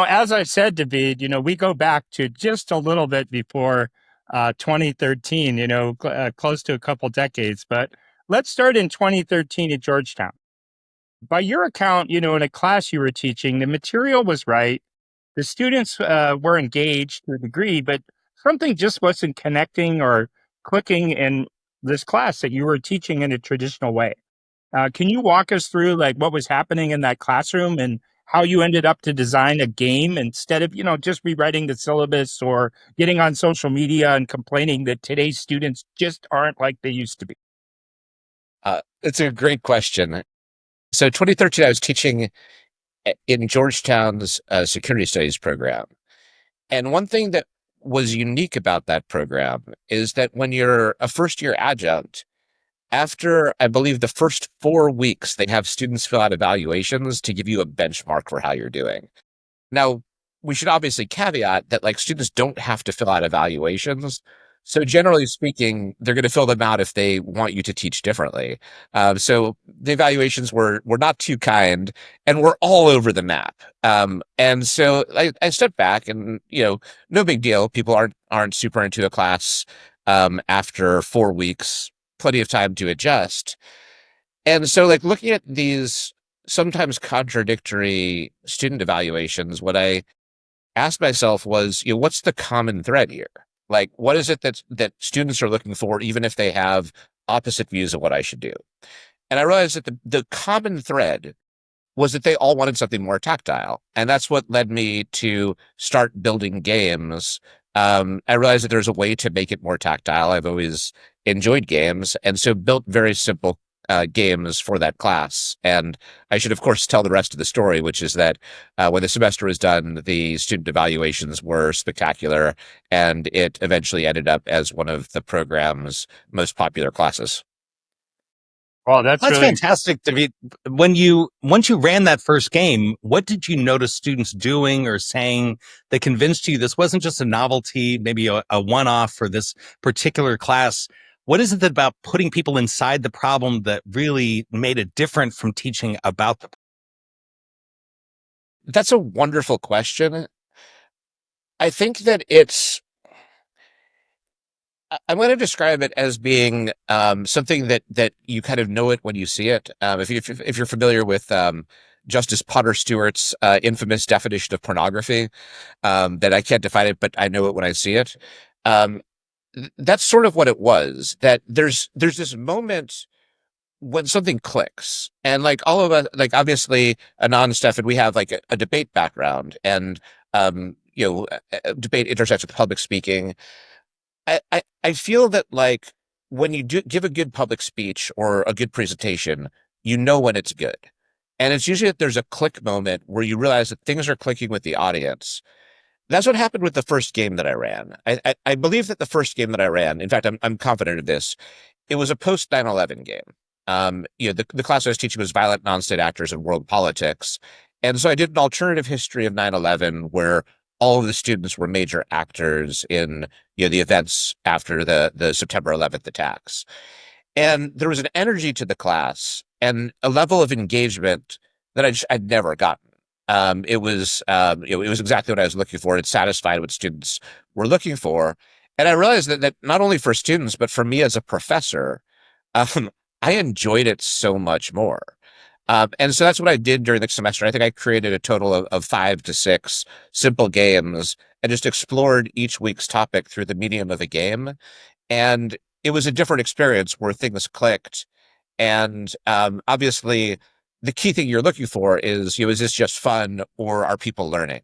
As I said, David, we go back to just a little bit before 2013, close to a couple decades. But let's start in 2013 at Georgetown. By your account, in a class you were teaching, the material was right. The students were engaged to a degree, but something just wasn't connecting or clicking in this class that you were teaching in a traditional way. Can you walk us through like what was happening in that classroom and how you ended up to design a game instead of, just rewriting the syllabus or getting on social media and complaining that today's students just aren't like they used to be? It's a great question. So 2013, I was teaching in Georgetown's security studies program. And one thing that was unique about that program is that when you're a first year adjunct, after I believe the first 4 weeks, they have students fill out evaluations to give you a benchmark for how you're doing. Now, we should obviously caveat that like students don't have to fill out evaluations. So generally speaking, they're going to fill them out if they want you to teach differently. So the evaluations were not too kind and were all over the map. And so I stepped back and, no big deal. People aren't super into a class after 4 weeks, plenty of time to adjust. And so like looking at these sometimes contradictory student evaluations, what I asked myself was, what's the common thread here? Like, what is it that students are looking for, even if they have opposite views of what I should do? And I realized that the common thread was that they all wanted something more tactile. And that's what led me to start building games. I realized that there's a way to make it more tactile. I've always enjoyed games, and so built very simple games for that class. And I should, of course, tell the rest of the story, which is that when the semester was done, the student evaluations were spectacular, and it eventually ended up as one of the program's most popular classes. Oh, that's That's really fantastic, David. Once you ran that first game, what did you notice students doing or saying that convinced you this wasn't just a novelty, maybe a one-off for this particular class? What is it that about putting people inside the problem that really made it different from teaching about the? That's a wonderful question. I think that I'm going to describe it as being something that you kind of know it when you see it. If you're familiar with Justice Potter Stewart's infamous definition of pornography, that I can't define it, but I know it when I see it. Um, that's sort of what it was. That there's this moment when something clicks, and like all of us, like obviously Anand, Stefan, we have like a debate background, and debate intersects with public speaking. I feel that like when you give a good public speech or a good presentation, you know when it's good. And it's usually that there's a click moment where you realize that things are clicking with the audience. That's what happened with the first game that I ran. I believe that the first game that I ran, in fact, I'm confident of this, it was a post 9/11 game. The class I was teaching was violent non-state actors in world politics. And so I did an alternative history of 9/11 where all of the students were major actors in the events after the September 11th attacks. And there was an energy to the class and a level of engagement that I'd never gotten. It was exactly what I was looking for. It satisfied what students were looking for. And I realized that not only for students, but for me as a professor, I enjoyed it so much more. And so that's what I did during the semester. I think I created a total of 5 to 6 simple games and just explored each week's topic through the medium of a game. And it was a different experience where things clicked. And obviously, the key thing you're looking for is, is this just fun or are people learning?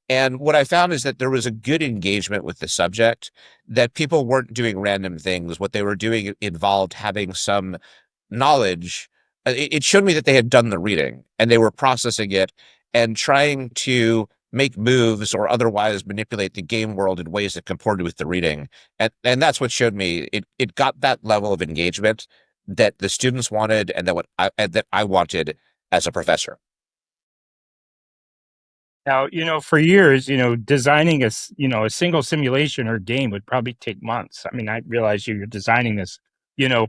And what I found is that there was a good engagement with the subject, that people weren't doing random things. What they were doing involved having some knowledge. It showed me that they had done the reading and they were processing it and trying to make moves or otherwise manipulate the game world in ways that comported with the reading. And that's what showed me it got that level of engagement that the students wanted and that I wanted as a professor. now, for years, designing a single simulation or game would probably take months. I mean, I realize you're designing this,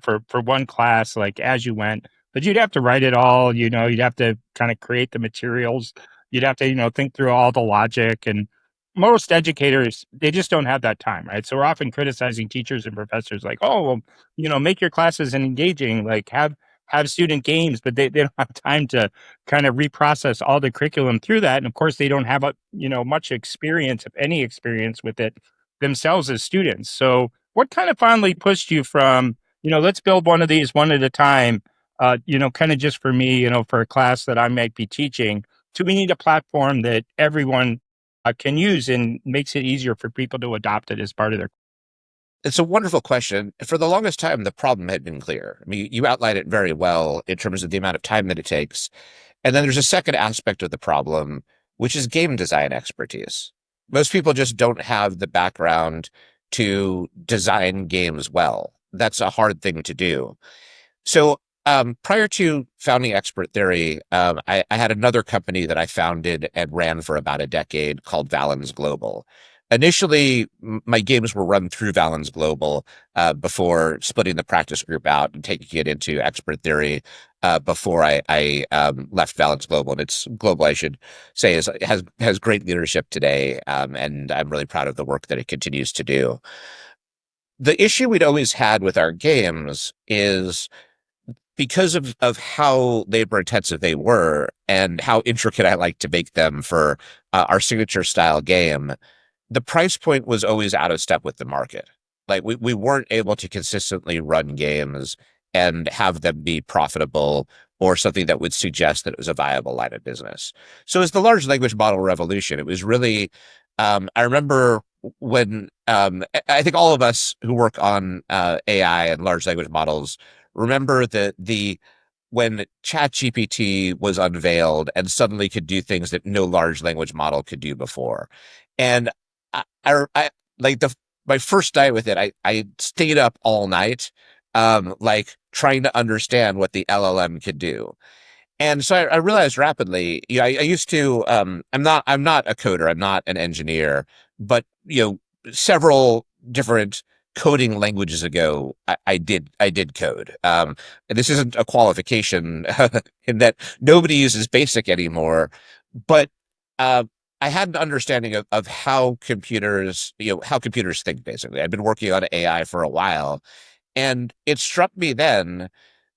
for one class, like as you went, but you'd have to write it all, you'd have to kind of create the materials. You'd have to, think through all the logic, and most educators, they just don't have that time, right? So we're often criticizing teachers and professors like, oh, well, make your classes engaging, like have student games, but they don't have time to kind of reprocess all the curriculum through that. And of course, they don't have much experience, if any experience with it themselves as students. So what kind of finally pushed you from, let's build one of these one at a time, kind of just for me, for a class that I might be teaching, to we need a platform that everyone can use and makes it easier for people to adopt it as part of their. It's a wonderful question. For the longest time, the problem had been clear. I mean, you outlined it very well in terms of the amount of time that it takes. And then there's a second aspect of the problem, which is game design expertise. Most people just don't have the background to design games well. That's a hard thing to do. So prior to founding ExpertTheory, I had another company that I founded and ran for about a decade called Valens Global. Initially, my games were run through Valens Global before splitting the practice group out and taking it into ExpertTheory before I left Valens Global. And it's global, I should say, has great leadership today, and I'm really proud of the work that it continues to do. The issue we'd always had with our games is because of how labor intensive they were and how intricate I like to make them for our signature style game, the price point was always out of step with the market. Like we weren't able to consistently run games and have them be profitable or something that would suggest that it was a viable line of business. So as the large language model revolution, it was really, I remember when, I think all of us who work on AI and large language models remember when ChatGPT was unveiled and suddenly could do things that no large language model could do before. And I like my first night with it, I stayed up all night, like trying to understand what the LLM could do. And so I realized rapidly, I used to, I'm not a coder, I'm not an engineer, but, several different coding languages ago, I did code. And this isn't a qualification in that nobody uses BASIC anymore, but, I had an understanding of how computers, how computers think, basically. I've been working on AI for a while, and it struck me then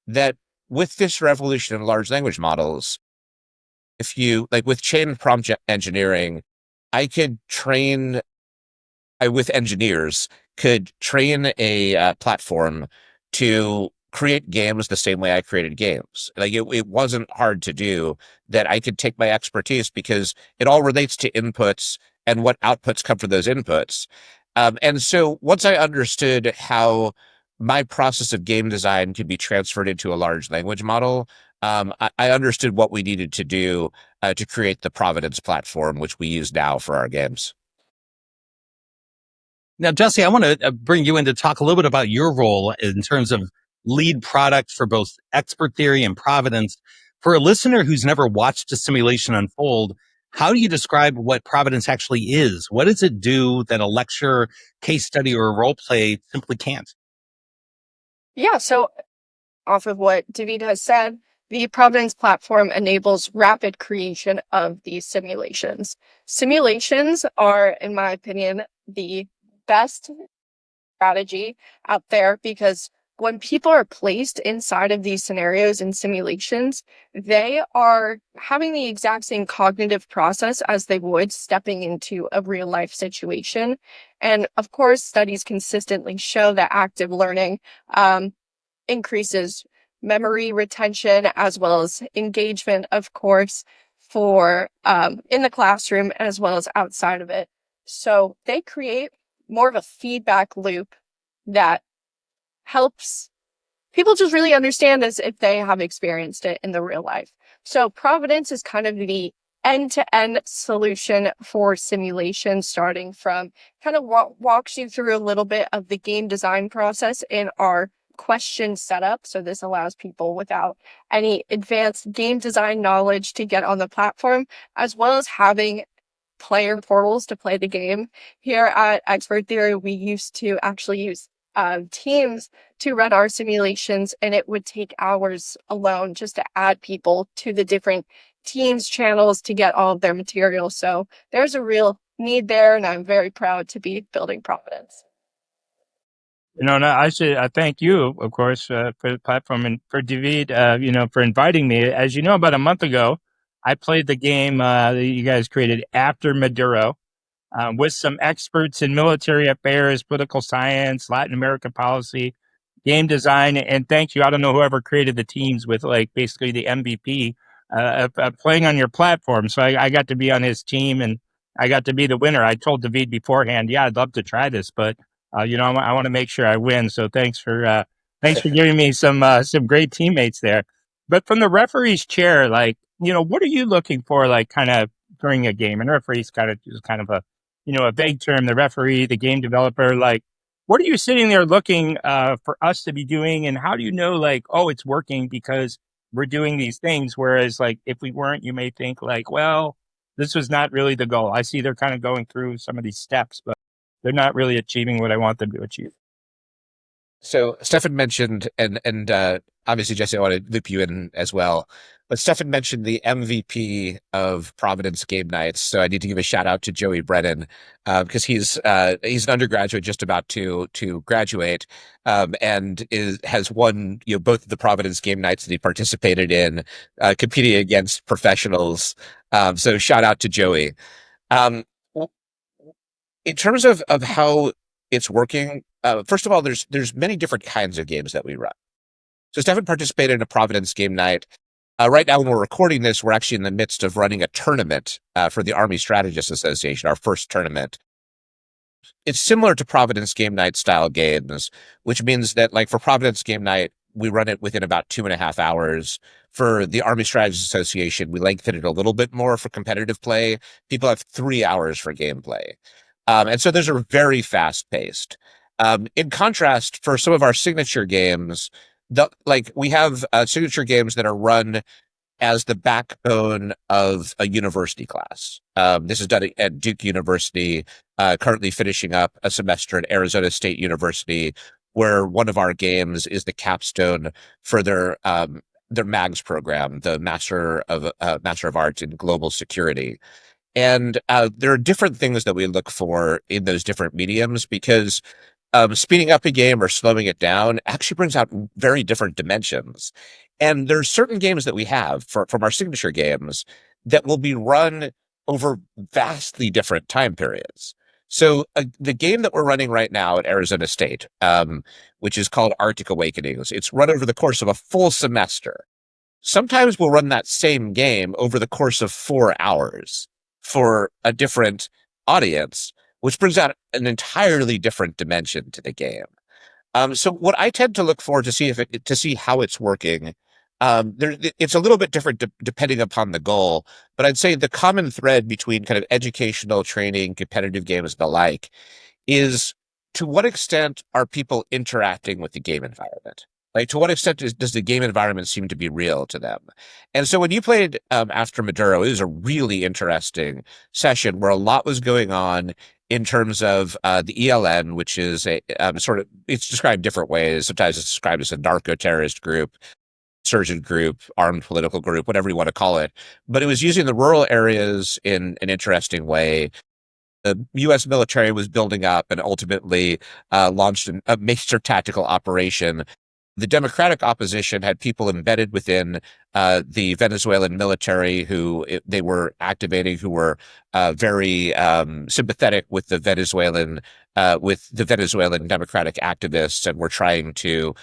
that with this revolution in large language models, if you like with chain prompt engineering, I could train, with engineers, could train a platform to create games the same way I created games. Like it wasn't hard to do, that I could take my expertise because it all relates to inputs and what outputs come from those inputs. And so once I understood how my process of game design could be transferred into a large language model, I understood what we needed to do to create the Providence platform, which we use now for our games. Now, Jesse, I want to bring you in to talk a little bit about your role in terms of lead product for both ExpertTheory and Providence. For a listener who's never watched a simulation unfold, how do you describe what Providence actually is? What does it do that a lecture, case study, or a role play simply can't? Yeah, so off of what David has said, the Providence platform enables rapid creation of these simulations. Simulations are, in my opinion, the best strategy out there because when people are placed inside of these scenarios and simulations, they are having the exact same cognitive process as they would stepping into a real life situation. And of course, studies consistently show that active learning increases memory retention as well as engagement, of course, for in the classroom as well as outside of it. So they create more of a feedback loop that helps people just really understand as if they have experienced it in the real life. So Providence is kind of the end-to-end solution for simulation, starting from kind of walks you through a little bit of the game design process in our question setup. So this allows people without any advanced game design knowledge to get on the platform, as well as having player portals to play the game. Here at ExpertTheory, we used to actually use teams to run our simulations, and it would take hours alone just to add people to the different teams channels to get all of their material. So there's a real need there, and I'm very proud to be building Providence. No, I should thank you, of course, for the platform and for David, for inviting me. As you know, about a month ago, I played the game that you guys created after Maduro. With some experts in military affairs, political science, Latin American policy, game design, and thank you. I don't know whoever created the teams with like basically the MVP of playing on your platform. So I got to be on his team and I got to be the winner. I told David beforehand, yeah, I'd love to try this, but I want to make sure I win. So thanks for giving me some great teammates there. But from the referee's chair, like what are you looking for, like kind of during a game? And referee's kind of a vague term, the referee, the game developer, like, what are you sitting there looking for us to be doing? And how do you know, like, oh, it's working because we're doing these things? Whereas, like, if we weren't, you may think, like, well, this was not really the goal. I see they're kind of going through some of these steps, but they're not really achieving what I want them to achieve. So Stefan mentioned, and obviously, Jesse, I want to loop you in as well. But Stefan mentioned the MVP of Providence game nights. So I need to give a shout out to Joey Brennan because he's an undergraduate just about to graduate, and has won both of the Providence game nights that he participated in, competing against professionals. So shout out to Joey. Um, in terms of how it's working, first of all, there's many different kinds of games that we run. So Stefan participated in a Providence game night. Right now, when we're recording this, we're actually in the midst of running a tournament for the Army Strategists Association, our first tournament. It's similar to Providence game night style games, which means that, like, for Providence game night, we run it within about 2.5 hours. For the Army Strategists Association, we lengthen it a little bit more for competitive play. People have 3 hours for gameplay. And so those are very fast paced. In contrast, for some of our signature games, we have signature games that are run as the backbone of a university class. This is done at Duke University, currently finishing up a semester at Arizona State University, where one of our games is the capstone for their MAGS program, the Master of Arts in Global Security. And there are different things that we look for in those different mediums because speeding up a game or slowing it down actually brings out very different dimensions. And there's certain games that we have from our signature games that will be run over vastly different time periods. So the game that we're running right now at Arizona State, which is called Arctic Awakenings, it's run over the course of a full semester. Sometimes we'll run that same game over the course of 4 hours for a different audience, which brings out an entirely different dimension to the game. So what I tend to look for to see how it's working, it's a little bit different depending upon the goal, but I'd say the common thread between kind of educational training, competitive games, and the like, is to what extent are people interacting with the game environment? Like, to what extent does the game environment seem to be real to them? And so when you played after Maduro, it was a really interesting session where a lot was going on in terms of the ELN, which is a it's described different ways. Sometimes it's described as a narco-terrorist group, insurgent group, armed political group, whatever you want to call it. But it was using the rural areas in an interesting way. The U.S. military was building up and ultimately launched a major tactical operation. The Democratic opposition had people embedded within the Venezuelan military who they were activating, who were very sympathetic with the Venezuelan Democratic activists, and were trying to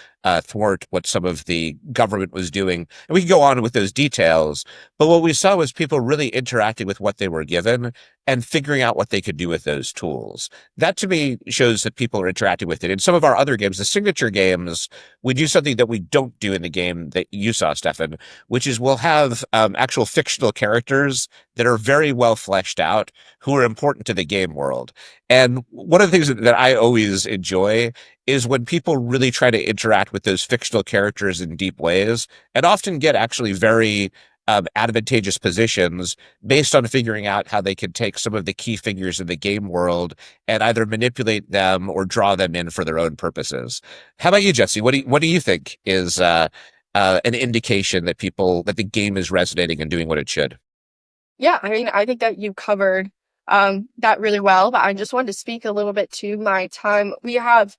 thwart what some of the government was doing. And we can go on with those details, but what we saw was people really interacting with what they were given and figuring out what they could do with those tools. That, to me, shows that people are interacting with it. In some of our other games, the signature games, we do something that we don't do in the game that you saw, Stefan, which is we'll have actual fictional characters that are very well fleshed out, who are important to the game world. And one of the things that I always enjoy is when people really try to interact with those fictional characters in deep ways, and often get actually very advantageous positions based on figuring out how they can take some of the key figures in the game world and either manipulate them or draw them in for their own purposes. How about you, Jesse? What do you think is an indication that that the game is resonating and doing what it should? Yeah, I mean, I think that you covered that really well, but I just wanted to speak a little bit to my time. We have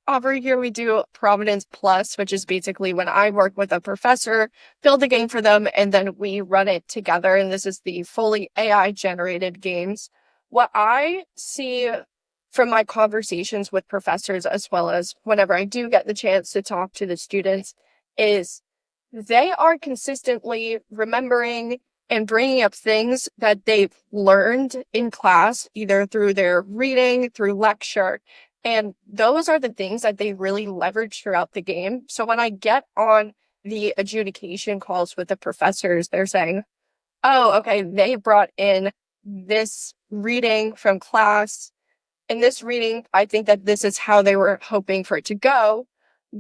over here we do Providence Plus, which is basically when I work with a professor, build a game for them, and then we run it together. And this is the fully AI generated games. What I see from my conversations with professors, as well as whenever I do get the chance to talk to the students, is they are consistently remembering and bringing up things that they've learned in class, either through their reading, through lecture. And those are the things that they really leverage throughout the game. So when I get on the adjudication calls with the professors, they're saying, oh, okay, they brought in this reading from class. In this reading, I think that this is how they were hoping for it to go.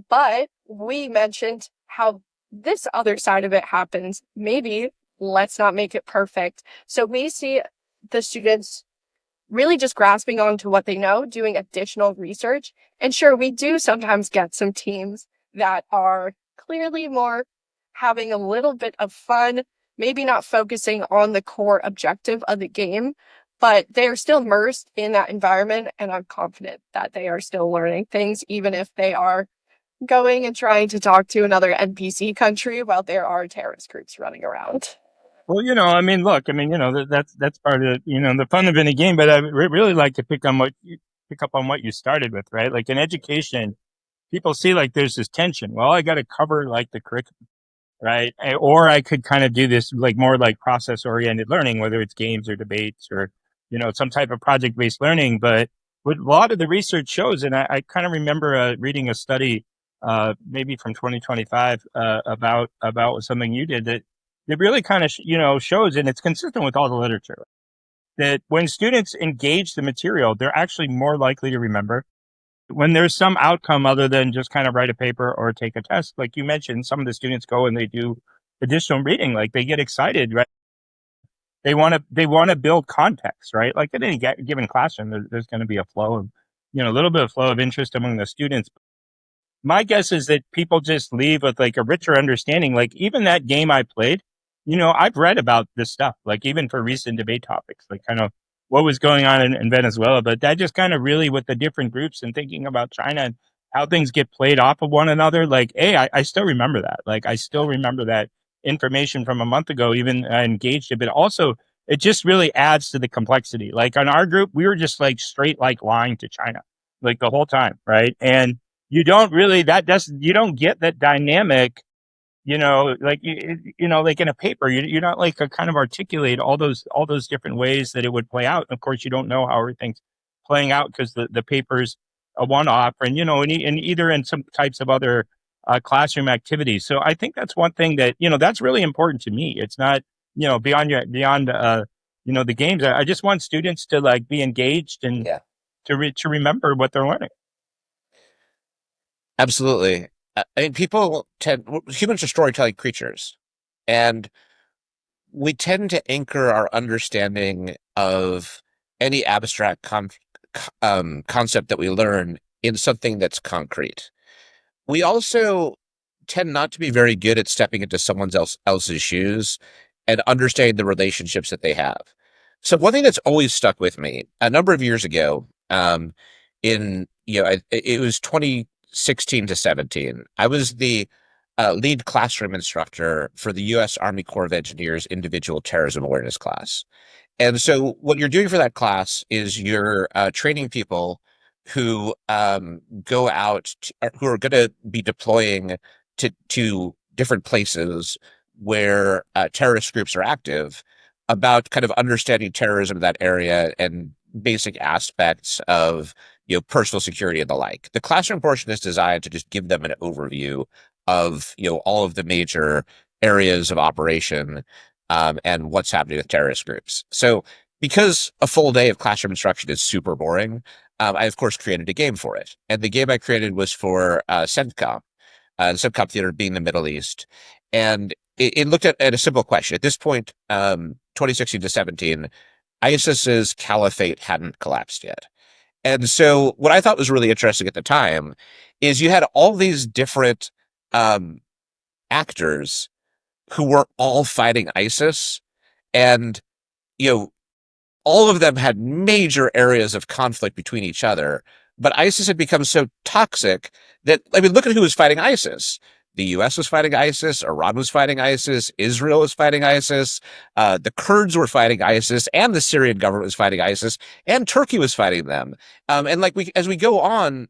But we mentioned how this other side of it happens. Maybe let's not make it perfect. So we see the students really just grasping onto what they know, doing additional research. And sure, we do sometimes get some teams that are clearly more having a little bit of fun, maybe not focusing on the core objective of the game, but they're still immersed in that environment. And I'm confident that they are still learning things, even if they are going and trying to talk to another NPC country while there are terrorist groups running around. Well, I mean, look, I mean, that's part of, the fun of any game, but I really like to pick up on what you started with, right? Like in education, people see like there's this tension. Well, I got to cover like the curriculum, right? Or I could kind of do this like more like process oriented learning, whether it's games or debates or, some type of project based learning. But what a lot of the research shows, and I kind of remember reading a study, maybe from 2025, about something you did that it really kind of, shows, and it's consistent with all the literature, that when students engage the material, they're actually more likely to remember. When there's some outcome other than just kind of write a paper or take a test, like you mentioned, some of the students go and they do additional reading, like they get excited, right? They want to build context, right? Like in any given classroom, there's going to be a flow of, a little bit of flow of interest among the students. My guess is that people just leave with like a richer understanding. Like even that game I played, I've read about this stuff, like even for recent debate topics, like kind of what was going on in Venezuela. But that just kind of really with the different groups and thinking about China and how things get played off of one another. Like, hey, I still remember that. Like I still remember that information from a month ago, even I engaged it, but also it just really adds to the complexity. Like on our group, we were just like straight, like lying to China, like the whole time. Right. And you don't get that dynamic, like like in a paper, you're not like a kind of articulate all those different ways that it would play out. Of course, you don't know how everything's playing out because the paper's a one-off, and and either in some types of other classroom activities. So I think that's one thing that that's really important to me. It's not beyond the games. I just want students to like be engaged and Yeah, to remember what they're learning. absolutely. I mean, humans are storytelling creatures, and we tend to anchor our understanding of any abstract concept that we learn in something that's concrete. We also tend not to be very good at stepping into else's shoes and understanding the relationships that they have. So one thing that's always stuck with me, a number of years ago, it was 2016 to 17. I was the lead classroom instructor for the U.S. Army Corps of Engineers individual terrorism awareness class. And so what you're doing for that class is you're training people who go out, who are going to be deploying to different places where terrorist groups are active, about kind of understanding terrorism in that area and basic aspects of personal security and the like. The classroom portion is designed to just give them an overview of all of the major areas of operation and what's happening with terrorist groups. So because a full day of classroom instruction is super boring, I of course created a game for it. And the game I created was for CENTCOM, the CENTCOM theater being the Middle East. And it looked at a simple question. At this point, 2016 to 17, ISIS's caliphate hadn't collapsed yet. And so what I thought was really interesting at the time is you had all these different um, actors who were all fighting ISIS, and you know all of them had major areas of conflict between each other. But ISIS had become so toxic that, I mean, look at who was fighting ISIS. The US was fighting ISIS, Iran was fighting ISIS, Israel was fighting ISIS, the Kurds were fighting ISIS, and the Syrian government was fighting ISIS, and Turkey was fighting them. And like as we go on,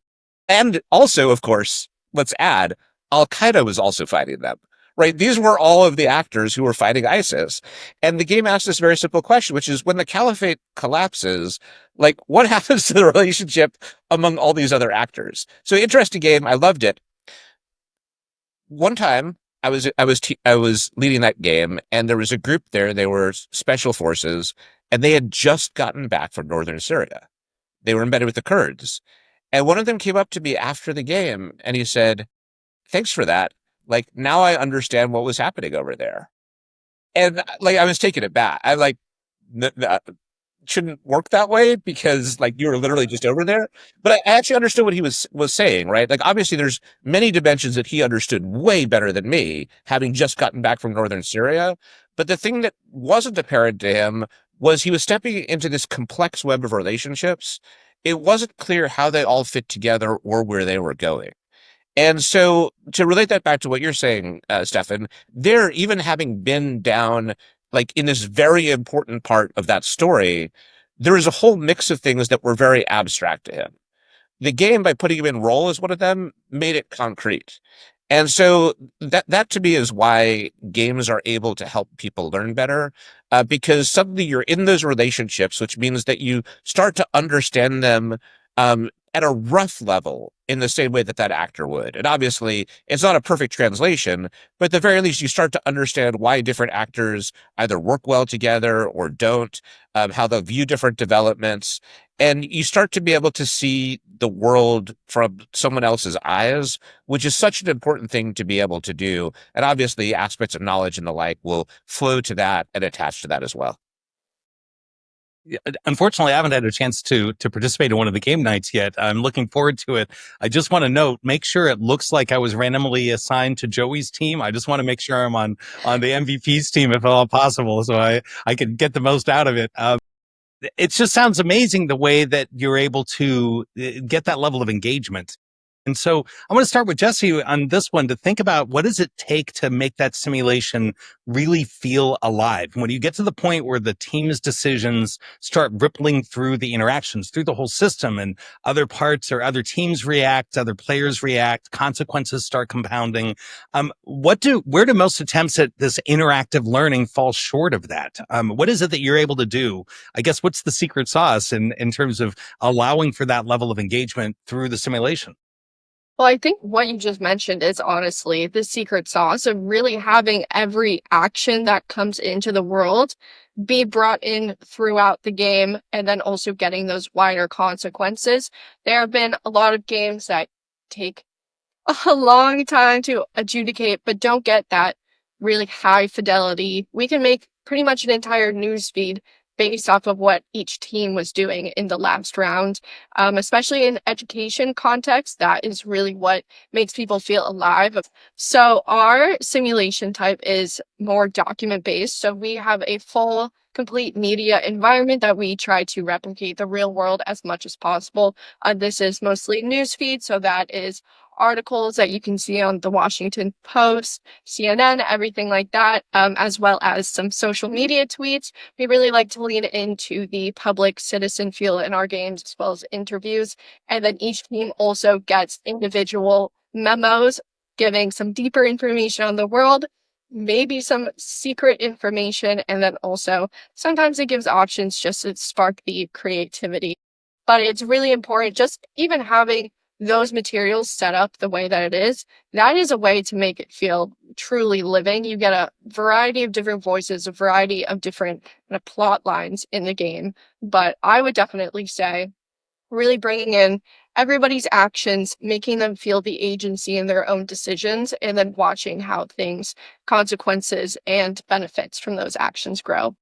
and also, of course, let's add, Al Qaeda was also fighting them. Right? These were all of the actors who were fighting ISIS. And the game asked this very simple question, which is when the caliphate collapses, like what happens to the relationship among all these other actors? So interesting game. I loved it. One time I was leading that game, and there was a group there. They were special forces, and they had just gotten back from northern Syria. They were embedded with the Kurds. And one of them came up to me after the game and he said, "Thanks for that. Like now I understand what was happening over there." And like I was taken aback. I like shouldn't work that way because like you were literally just over there. But I actually understood what he was saying, right? Like obviously there's many dimensions that he understood way better than me, having just gotten back from northern Syria. But the thing that wasn't apparent to him was he was stepping into this complex web of relationships. It wasn't clear how they all fit together or where they were going. And so to relate that back to what you're saying, Stefan, they're even having been down like in this very important part of that story, there is a whole mix of things that were very abstract to him. The game, by putting him in role as one of them, made it concrete. And so that to me is why games are able to help people learn better, because suddenly you're in those relationships, which means that you start to understand them at a rough level in the same way that that actor would. And obviously, it's not a perfect translation, but at the very least, you start to understand why different actors either work well together or don't, how they'll view different developments. And you start to be able to see the world from someone else's eyes, which is such an important thing to be able to do. And obviously, aspects of knowledge and the like will flow to that and attach to that as well. Unfortunately, I haven't had a chance to participate in one of the game nights yet. I'm looking forward to it. I just want to note, make sure it looks like I was randomly assigned to Joey's team. I just want to make sure I'm on the MVP's team if at all possible, so I can get the most out of it. It just sounds amazing the way that you're able to get that level of engagement. And so I want to start with Jesse on this one to think about what does it take to make that simulation really feel alive? When you get to the point where the team's decisions start rippling through the interactions, through the whole system, and other parts or other teams react, other players react, consequences start compounding. Where do most attempts at this interactive learning fall short of that? What is it that you're able to do? I guess what's the secret sauce in terms of allowing for that level of engagement through the simulation? Well, I think what you just mentioned is honestly the secret sauce of really having every action that comes into the world be brought in throughout the game and then also getting those wider consequences. There have been a lot of games that take a long time to adjudicate, but don't get that really high fidelity. We can make pretty much an entire news feed based off of what each team was doing in the last round. Especially in education context, that is really what makes people feel alive. So our simulation type is more document based. So we have a full complete media environment that we try to replicate the real world as much as possible. This is mostly newsfeed, so that is articles that you can see on the Washington Post, CNN, everything like that, as well as some social media tweets. We really like to lean into the public citizen feel in our games, as well as interviews. And then each team also gets individual memos giving some deeper information on the world, maybe some secret information, and then also sometimes it gives options just to spark the creativity. But it's really important just even having those materials set up the way that it is, that is a way to make it feel truly living. You get a variety of different voices, a variety of different plot lines in the game. But I would definitely say really bringing in everybody's actions, making them feel the agency in their own decisions, and then watching how things, consequences, and benefits from those actions grow.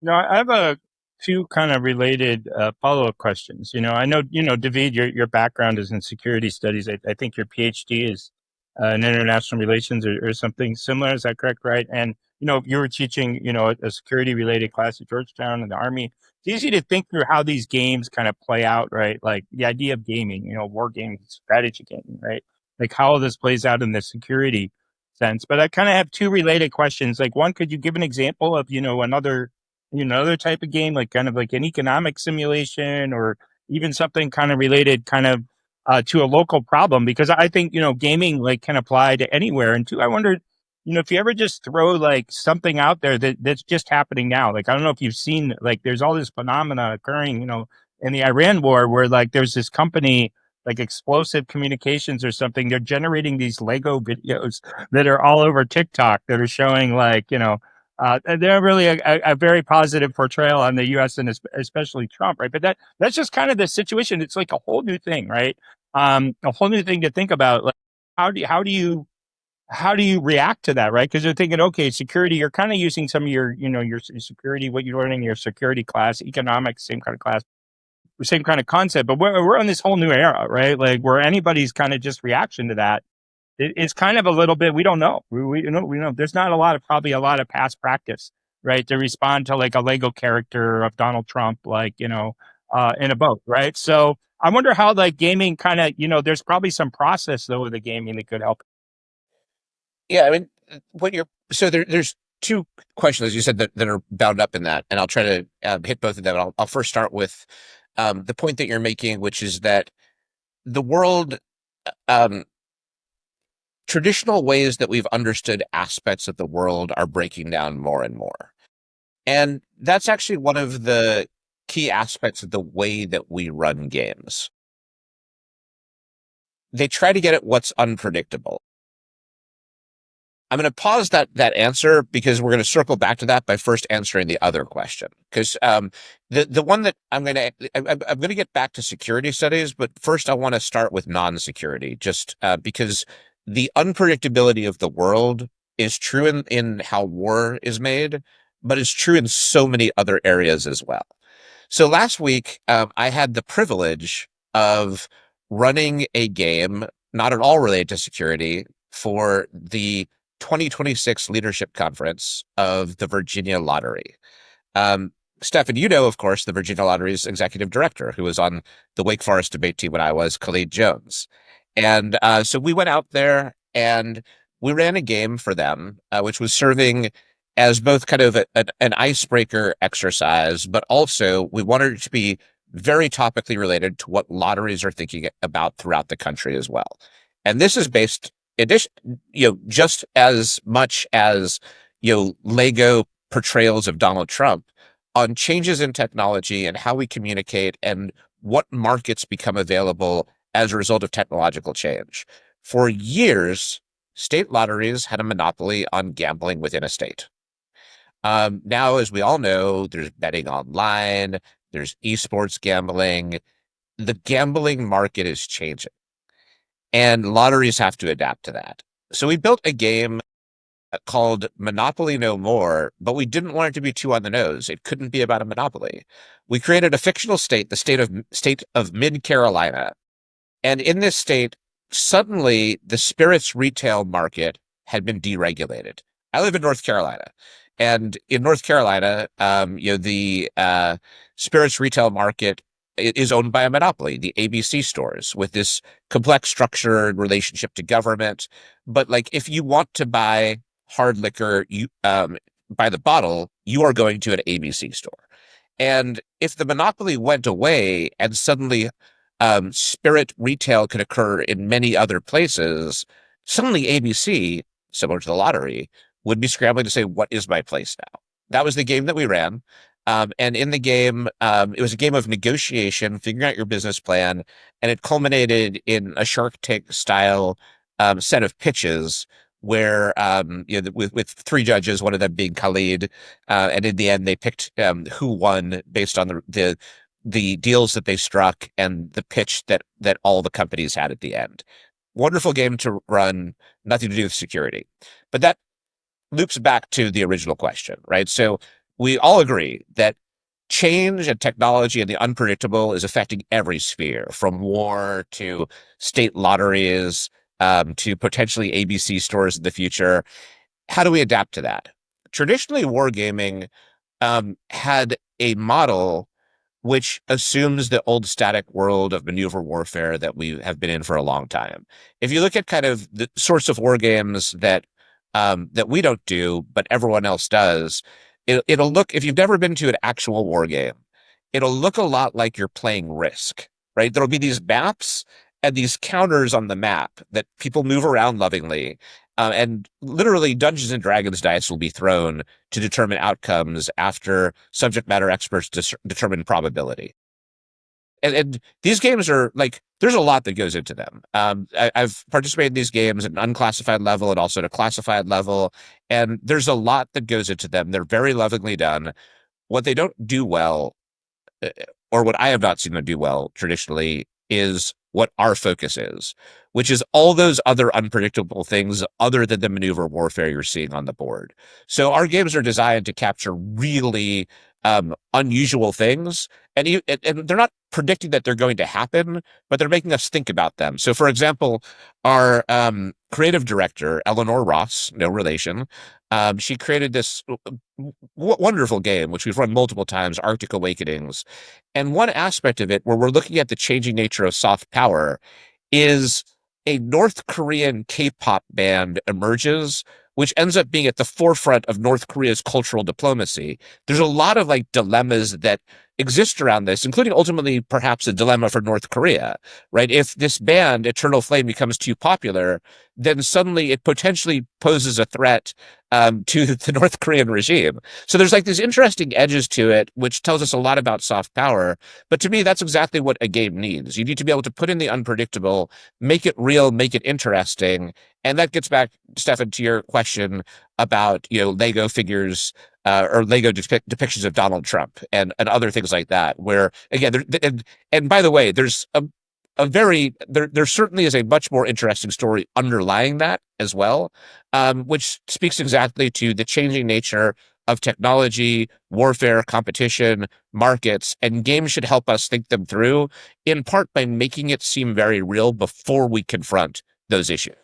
I have a few kind of related follow-up questions. I know, David, your background is in security studies. I think your PhD is in international relations or something similar. Is that correct? Right. And, you were teaching, a security related class at Georgetown in the Army. It's easy to think through how these games kind of play out, right? Like the idea of gaming, war gaming, strategy gaming, right? Like how all this plays out in the security sense. But I kind of have two related questions. Like one, could you give an example of, another type of game, like kind of like an economic simulation or even something kind of related to a local problem? Because I think, gaming like can apply to anywhere. And two, I wondered, if you ever just throw like something out there that's just happening now. Like, I don't know if you've seen, like, there's all this phenomena occurring, in the Iran war where like there's this company like Explosive Communications or something. They're generating these Lego videos that are all over TikTok that are showing like, they're really a very positive portrayal on the U.S. and especially Trump, right? But that's just kind of the situation. It's like a whole new thing, right? A whole new thing to think about. Like, how do you react to that, right? Because you're thinking, okay, security. You're kind of using some of your security, what you're learning in your security class, economics, same kind of class, same kind of concept. But we're on this whole new era, right? Like where anybody's kind of just reaction to that it's kind of a little bit, we don't know. We know there's not probably a lot of past practice, right, to respond to like a Lego character of Donald Trump, like, in a boat, right? So I wonder how like gaming kind of, there's probably some process though with the gaming that could help. Yeah, I mean, there's two questions, as you said, that are bound up in that, and I'll try to hit both of them. I'll first start with the point that you're making, which is that the world, um, traditional ways that we've understood aspects of the world are breaking down more and more. And that's actually one of the key aspects of the way that we run games. They try to get at what's unpredictable. I'm going to pause that answer because we're going to circle back to that by first answering the other question. Because the one that I'm going to get back to security studies, but first I want to start with non-security, just because the unpredictability of the world is true in how war is made, but it's true in so many other areas as well. So last week, I had the privilege of running a game, not at all related to security, for the 2026 Leadership Conference of the Virginia Lottery. Stefan, of course, the Virginia Lottery's executive director, who was on the Wake Forest debate team when I was, Khalid Jones. And so we went out there and we ran a game for them, which was serving as both kind of an icebreaker exercise, but also we wanted it to be very topically related to what lotteries are thinking about throughout the country as well. And this is based just as much as, Lego portrayals of Donald Trump on changes in technology and how we communicate and what markets become available as a result of technological change. For years, state lotteries had a monopoly on gambling within a state. Now, as we all know, there's betting online, there's esports gambling. The gambling market is changing, and lotteries have to adapt to that. So we built a game called Monopoly No More, but we didn't want it to be too on the nose. It couldn't be about a monopoly. We created a fictional state, the state of Mid Carolina. And in this state, suddenly the spirits retail market had been deregulated. I live in North Carolina. And in North Carolina, the spirits retail market is owned by a monopoly, the ABC stores, with this complex structure and relationship to government. But like, if you want to buy hard liquor, you by the bottle, you are going to an ABC store. And if the monopoly went away and suddenly spirit retail could occur in many other places, suddenly ABC, similar to the lottery, would be scrambling to say, what is my place now? That was the game that we ran. And in the game, it was a game of negotiation, figuring out your business plan, and it culminated in a Shark Tank style set of pitches where, with three judges, one of them being Khalid, and in the end, they picked who won based on the the deals that they struck and the pitch that all the companies had at the end. Wonderful game to run, nothing to do with security. But that loops back to the original question, right? So we all agree that change and technology and the unpredictable is affecting every sphere, from war to state lotteries, to potentially ABC stores in the future. How do we adapt to that? Traditionally, wargaming had a model which assumes the old static world of maneuver warfare that we have been in for a long time. If you look at kind of the sorts of war games that we don't do, but everyone else does, it'll look, if you've never been to an actual war game, it'll look a lot like you're playing Risk, right? There'll be these maps and these counters on the map that people move around lovingly. And literally Dungeons and Dragons dice will be thrown to determine outcomes after subject matter experts determine probability. And these games are like, there's a lot that goes into them. I've participated in these games at an unclassified level and also at a classified level, and there's a lot that goes into them. They're very lovingly done. What they don't do well, or what I have not seen them do well traditionally, is what our focus is, which is all those other unpredictable things other than the maneuver warfare you're seeing on the board. So our games are designed to capture really unusual things, and they're not predicting that they're going to happen, but they're making us think about them. So, for example, our creative director, Eleanor Ross, no relation, she created this wonderful game, which we've run multiple times, Arctic Awakenings. And one aspect of it, where we're looking at the changing nature of soft power, is a North Korean K-pop band emerges, which ends up being at the forefront of North Korea's cultural diplomacy. There's a lot of like dilemmas that exist around this, including ultimately perhaps a dilemma for North Korea, right? If this band, Eternal Flame, becomes too popular, then suddenly it potentially poses a threat to the North Korean regime. So there's like these interesting edges to it, which tells us a lot about soft power. But to me, that's exactly what a game needs. You need to be able to put in the unpredictable, make it real, make it interesting. And that gets back, Stefan, to your question about, Lego figures or Lego depictions of Donald Trump and other things like that, where, again, and by the way, there's there certainly is a much more interesting story underlying that as well, which speaks exactly to the changing nature of technology, warfare, competition, markets, and games should help us think them through, in part by making it seem very real before we confront those issues.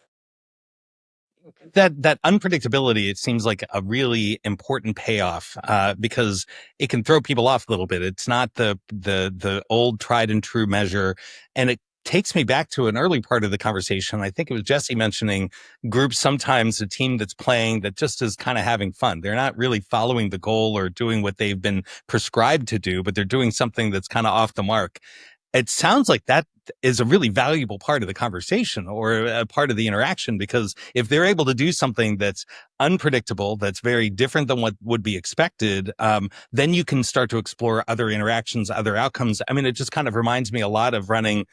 That unpredictability, it seems like a really important payoff, because it can throw people off a little bit. It's not the old tried and true measure, and it takes me back to an early part of the conversation. I think it was Jesse mentioning groups, sometimes a team that's playing that just is kind of having fun. They're not really following the goal or doing what they've been prescribed to do, but they're doing something that's kind of off the mark. It sounds like that is a really valuable part of the conversation or a part of the interaction, because if they're able to do something that's unpredictable, that's very different than what would be expected, then you can start to explore other interactions, other outcomes. I mean, it just kind of reminds me a lot of running,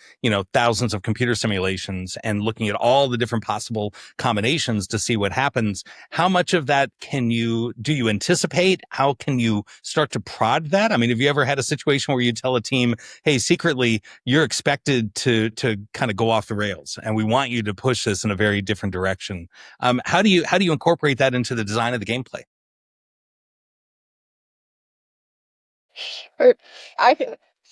thousands of computer simulations and looking at all the different possible combinations to see what happens. How much of that do you anticipate? How can you start to prod that? I mean, have you ever had a situation where you tell a team, hey, secretly you're expected to kind of go off the rails, and we want you to push this in a very different direction? How do you incorporate that into the design of the gameplay?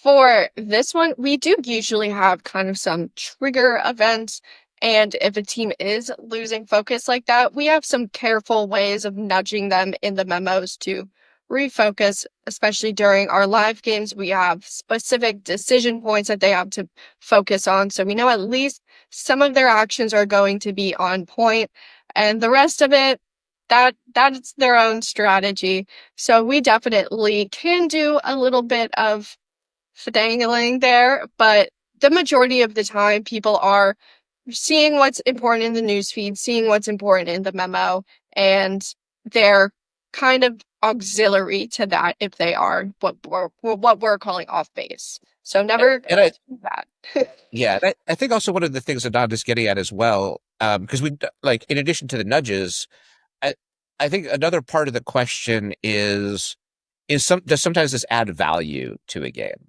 For this one, we do usually have kind of some trigger events. And if a team is losing focus like that, we have some careful ways of nudging them in the memos to refocus, especially during our live games. We have specific decision points that they have to focus on. So we know at least some of their actions are going to be on point, and the rest of it, that's their own strategy. So we definitely can do a little bit of finagling there, but the majority of the time people are seeing what's important in the newsfeed, seeing what's important in the memo, and they're kind of auxiliary to that if they are what we're calling off base. So never And that. Yeah, I think also one of the things that Don is getting at as well, because in addition to the nudges, I, I think another part of the question is does sometimes this add value to a game?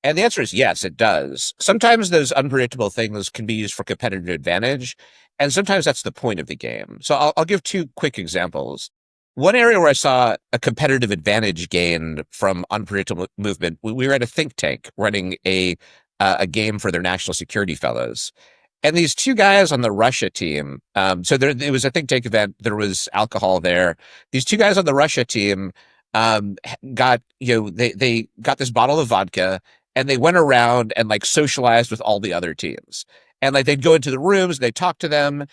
And the answer is yes, it does. Sometimes those unpredictable things can be used for competitive advantage, and sometimes that's the point of the game. So I'll give two quick examples. One area where I saw a competitive advantage gained from unpredictable movement, we were at a think tank running a game for their national security fellows. And these two guys on the Russia team, so it was a think tank event. There was alcohol there. These two guys on the Russia team got, they got this bottle of vodka and they went around and like socialized with all the other teams. And like they'd go into the rooms, they'd talk to them,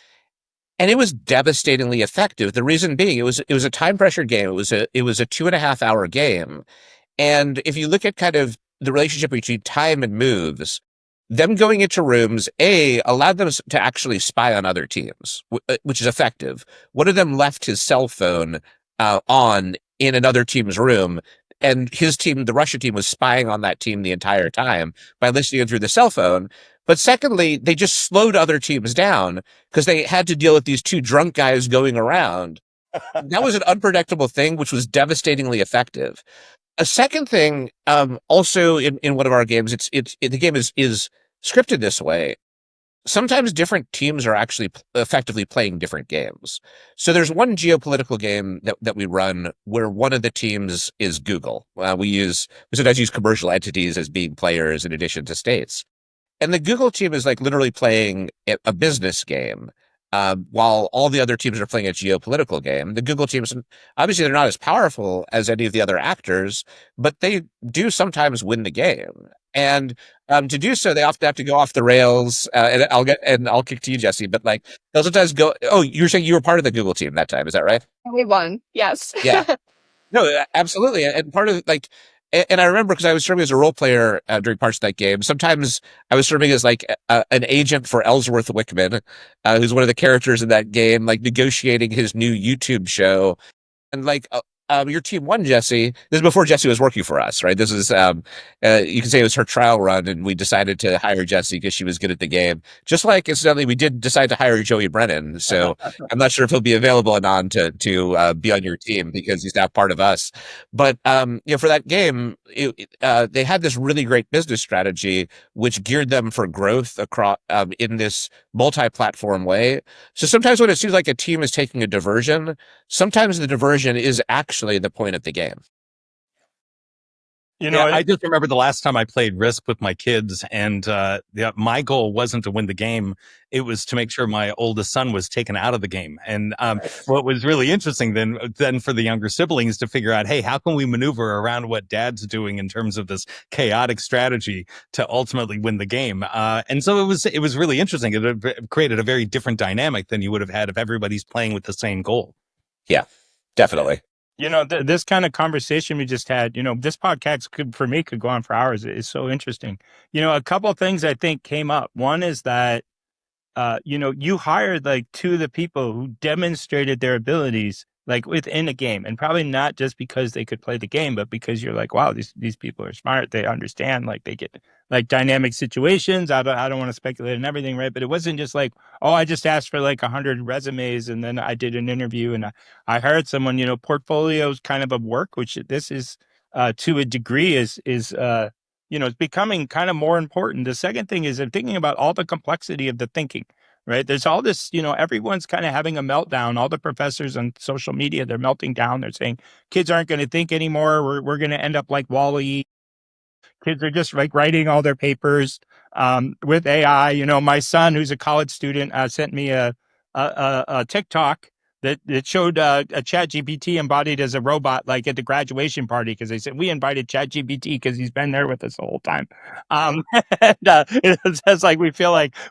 and it was devastatingly effective. The reason being, it was a time pressured game. It was a 2.5 hour game. And if you look at kind of the relationship between time and moves, them going into rooms, allowed them to actually spy on other teams, which is effective. One of them left his cell phone on in another team's room, and his team, the Russia team, was spying on that team the entire time by listening in through the cell phone. But secondly, they just slowed other teams down because they had to deal with these two drunk guys going around. That was an unpredictable thing, which was devastatingly effective. A second thing, also in one of our games, the game is scripted this way. Sometimes different teams are actually effectively playing different games. So there's one geopolitical game that we run where one of the teams is Google. We sometimes use commercial entities as being players in addition to states. And the Google team is like literally playing a business game, while all the other teams are playing a geopolitical game. The Google teams, obviously, they're not as powerful as any of the other actors, but they do sometimes win the game. And to do so, they often have to go off the rails. And I'll kick to you, Jesse. But like they'll sometimes go. Oh, you're saying you were part of the Google team that time? Is that right? We won. Yes. Yeah. No, absolutely. And part of like, and I remember because I was serving as a role player during parts of that game. Sometimes I was serving as like an agent for Ellsworth Wickman, who's one of the characters in that game, like negotiating his new YouTube show. And like, your team won, Jesse. This is before Jesse was working for us, right? This is, you can say it was her trial run, and we decided to hire Jesse because she was good at the game. Just like incidentally, we did decide to hire Joey Brennan. So I'm not sure if he'll be available anon to be on your team because he's now part of us. But for that game, they had this really great business strategy which geared them for growth across in this multi-platform way. So sometimes when it seems like a team is taking a diversion, sometimes the diversion is actually the point of the game. I just remember the last time I played Risk with my kids, and my goal wasn't to win the game. It was to make sure my oldest son was taken out of the game. And what was really interesting then for the younger siblings to figure out, hey, how can we maneuver around what dad's doing in terms of this chaotic strategy to ultimately win the game? And so it was really interesting. It created a very different dynamic than you would have had if everybody's playing with the same goal. Yeah, definitely. This kind of conversation we just had, this podcast could go on for hours. It's so interesting. A couple of things I think came up. One is that, you hired like two of the people who demonstrated their abilities like within a game, and probably not just because they could play the game, but because you're like, wow, these people are smart. They understand, like they get like dynamic situations. I don't want to speculate on everything, right? But it wasn't just like, oh, I just asked for like 100 resumes and then I did an interview and I hired someone. Portfolios kind of work, which this is to a degree is it's becoming kind of more important. The second thing is I'm thinking about all the complexity of the thinking, right? There's all this, everyone's kind of having a meltdown. All the professors on social media, they're melting down. They're saying kids aren't going to think anymore. We're going to end up like Wall-E. Kids are just like writing all their papers with AI. My son, who's a college student, sent me a TikTok that showed a ChatGPT embodied as a robot, like at the graduation party, because they said we invited ChatGPT because he's been there with us the whole time. And, it says like we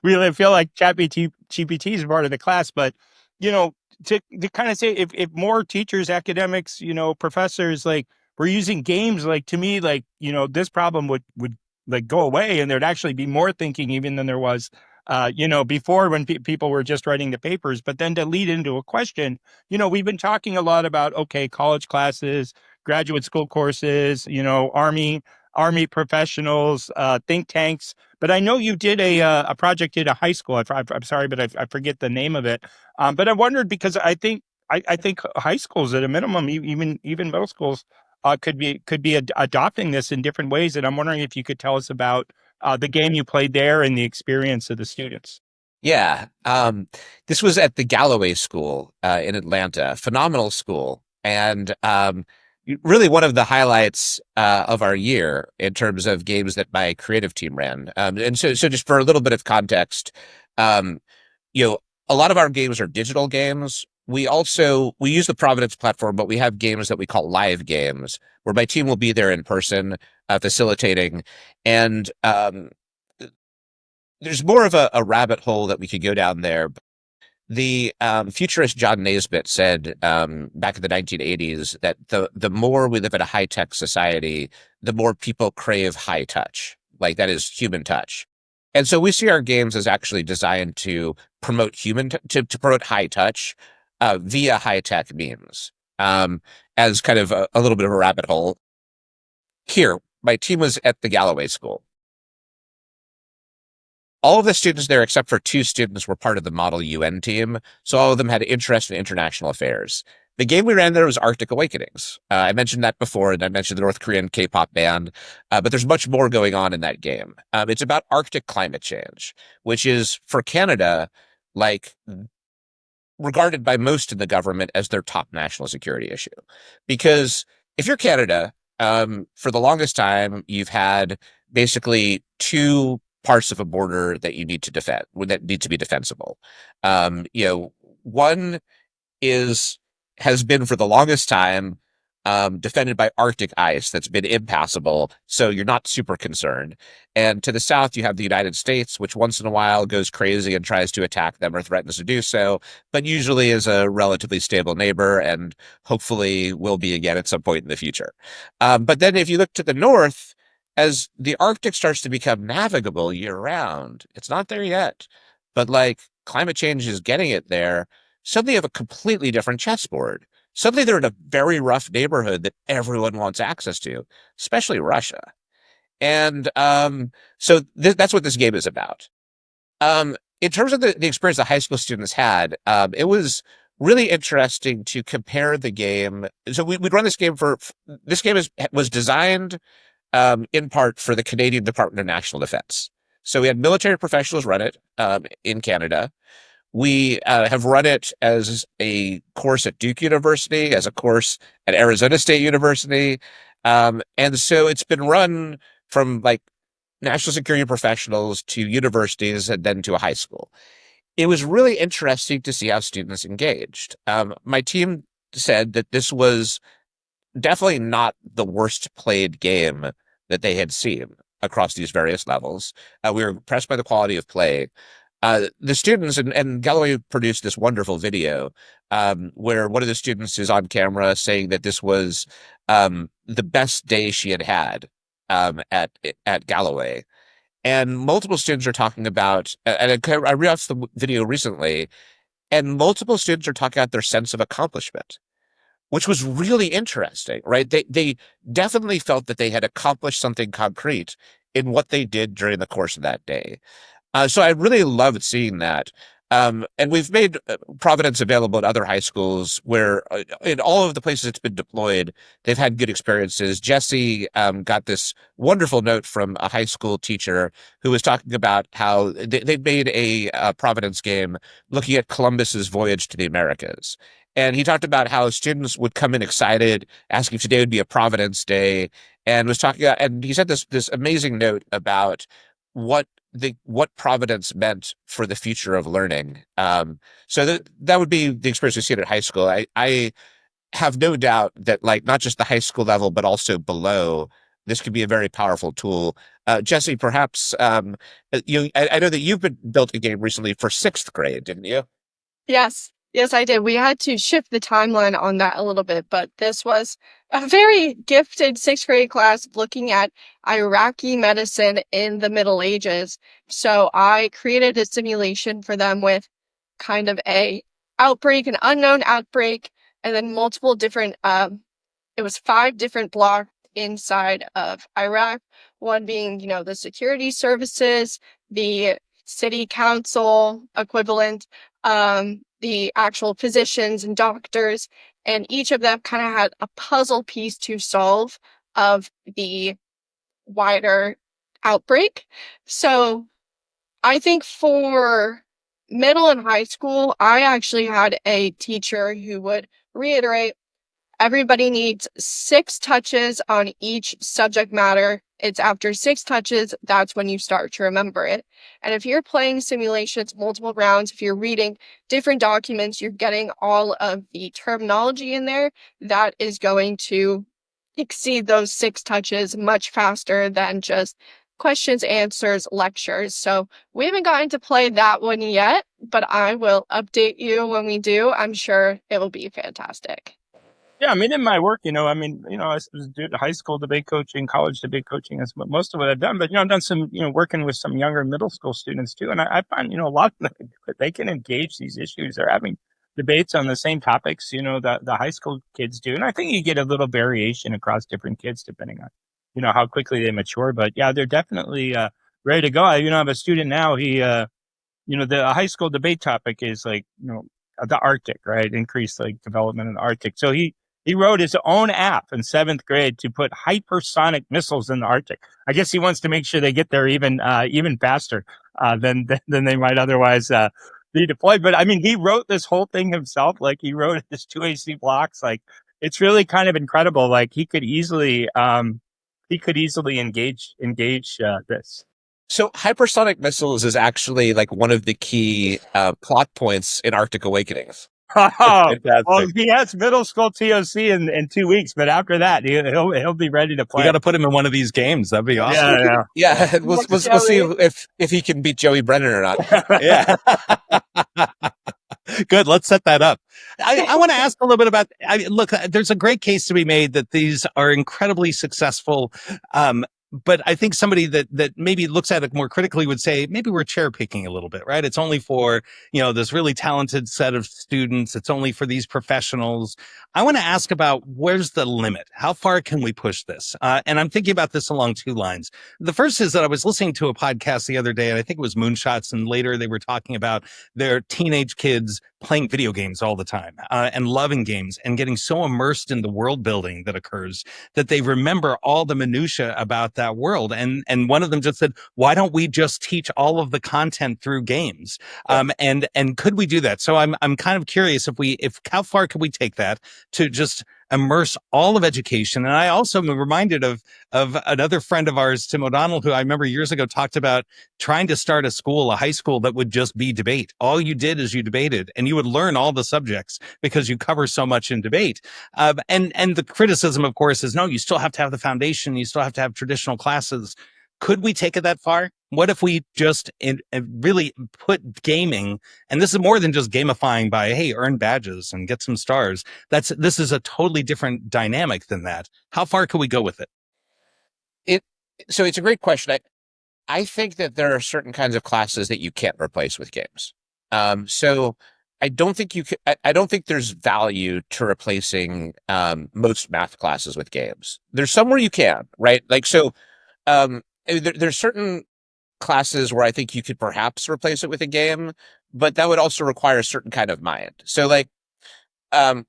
really feel like ChatGPT is part of the class, but to kind of say if more teachers, academics, professors like were using games, like to me, like this problem would like go away, and there'd actually be more thinking even than there was before when people were just writing the papers. But then to lead into a question, we've been talking a lot about, okay, college classes, graduate school courses, army professionals, think tanks. But I know you did a project at a high school. I'm sorry, but I forget the name of it. But I wondered because I think high schools at a minimum, even middle schools, could be adopting this in different ways. And I'm wondering if you could tell us about the game you played there and the experience of the students. Yeah. This was at the Galloway School in Atlanta, phenomenal school. And really one of the highlights of our year in terms of games that my creative team ran. And so just for a little bit of context, um, a lot of our games are digital games. We use the Providence platform, but we have games that we call live games, where my team will be there in person, facilitating. And there's more of a rabbit hole that we could go down there. The futurist John Naisbitt said back in the 1980s that the more we live in a high-tech society, the more people crave high touch, like that is human touch. And so we see our games as actually designed to promote to promote high touch via high-tech means, as kind of a little bit of a rabbit hole. Here, my team was at the Galloway School. All of the students there, except for 2 students, were part of the Model UN team, so all of them had interest in international affairs. The game we ran there was Arctic Awakenings. I mentioned that before, and I mentioned the North Korean K-pop band, but there's much more going on in that game. It's about Arctic climate change, which is, for Canada, like regarded by most in the government as their top national security issue. Because if you're Canada, for the longest time, you've had basically 2 parts of a border that you need to defend, that need to be defensible. One has been for the longest time defended by Arctic ice that's been impassable, so you're not super concerned. And to the south, you have the United States, which once in a while goes crazy and tries to attack them or threatens to do so, but usually is a relatively stable neighbor and hopefully will be again at some point in the future. But then if you look to the north, as the Arctic starts to become navigable year-round, it's not there yet, but like climate change is getting it there, suddenly you have a completely different chessboard. Suddenly they're in a very rough neighborhood that everyone wants access to, especially Russia. And so that's what this game is about. In terms of the experience the high school students had, it was really interesting to compare the game. So we'd run this game this game was designed in part for the Canadian Department of National Defense. So we had military professionals run it in Canada. We have run it as a course at Duke University, as a course at Arizona State University. And so it's been run from like national security professionals to universities and then to a high school. It was really interesting to see how students engaged. My team said that this was definitely not the worst played game that they had seen across these various levels. We were impressed by the quality of play. The students, and Galloway produced this wonderful video where one of the students is on camera saying that this was the best day she had had at Galloway. And multiple students are talking about, and I rewatched the video recently, and multiple students are talking about their sense of accomplishment, which was really interesting, right? They definitely felt that they had accomplished something concrete in what they did during the course of that day. So I really loved seeing that. And we've made Providence available at other high schools where in all of the places it's been deployed, they've had good experiences. Jesse got this wonderful note from a high school teacher who was talking about how they made a Providence game looking at Columbus's voyage to the Americas. And he talked about how students would come in excited, asking if today would be a Providence day, and was talking about, and he said this amazing note about what Providence meant for the future of learning. So that would be the experience we see at high school. I have no doubt that like not just the high school level, but also below, this could be a very powerful tool. Jesse, perhaps I know that you've built a game recently for 6th grade, didn't you? Yes. Yes, I did. We had to shift the timeline on that a little bit, but this was a very gifted 6th grade class looking at Iraqi medicine in the Middle Ages. So I created a simulation for them with kind of an unknown outbreak, and then multiple different, it was 5 different blocks inside of Iraq, one being, the security services, the city council equivalent, the actual physicians and doctors, and each of them kind of had a puzzle piece to solve of the wider outbreak. So I think for middle and high school, I actually had a teacher who would reiterate everybody needs 6 touches on each subject matter. It's after 6 touches, that's when you start to remember it. And if you're playing simulations multiple rounds, if you're reading different documents, you're getting all of the terminology in there, that is going to exceed those 6 touches much faster than just questions, answers, lectures. So we haven't gotten to play that one yet, but I will update you when we do. I'm sure it will be fantastic. Yeah, I mean, in my work, I was doing high school debate coaching, college debate coaching. That's most of what I've done. But, I've done some, working with some younger middle school students too. And I find, a lot of them, they can engage these issues. They're having debates on the same topics, that the high school kids do. And I think you get a little variation across different kids depending on, how quickly they mature. But yeah, they're definitely ready to go. I have a student now. He, the high school debate topic is like, the Arctic, right? Increased like development in the Arctic. So he wrote his own app in 7th grade to put hypersonic missiles in the Arctic. I guess he wants to make sure they get there even faster than they might otherwise be deployed. But I mean, he wrote this whole thing himself. Like he wrote his 2 AC blocks. Like it's really kind of incredible. Like he could easily engage this. So hypersonic missiles is actually like one of the key plot points in Arctic Awakenings. Well, he has middle school TOC in 2 weeks, but after that, he'll be ready to play. You got to put him in one of these games. That'd be awesome. Yeah. We'll see if he can beat Joey Brennan or not. Yeah. Good. Let's set that up. I want to ask a little bit about, look, there's a great case to be made that these are incredibly successful. But I think somebody that maybe looks at it more critically would say, maybe we're cherry picking a little bit, right? It's only for, this really talented set of students. It's only for these professionals. I want to ask about where's the limit? How far can we push this? And I'm thinking about this along 2 lines. The first is that I was listening to a podcast the other day, and I think it was Moonshots, and later they were talking about their teenage kids playing video games all the time and loving games and getting so immersed in the world building that occurs that they remember all the minutia about that world. And one of them just said, why don't we just teach all of the content through games? And could we do that? So I'm kind of curious if how far could we take that to just immerse all of education? And I also am reminded of another friend of ours, Tim O'Donnell, who I remember years ago talked about trying to start a high school that would just be debate. All you did is you debated, and you would learn all the subjects because you cover so much in debate. And the criticism, of course, is no, you still have to have the foundation. You still have to have traditional classes. Could we take it that far? What if we just really put gaming, and this is more than just gamifying by, hey, earn badges and get some stars. This is a totally different dynamic than that. How far could we go with it? So it's a great question. I think that there are certain kinds of classes that you can't replace with games. So I don't think I don't think there's value to replacing most math classes with games. There's some where you can, right? Like, so there's certain classes where I think you could perhaps replace it with a game, but that would also require a certain kind of mind. So like, one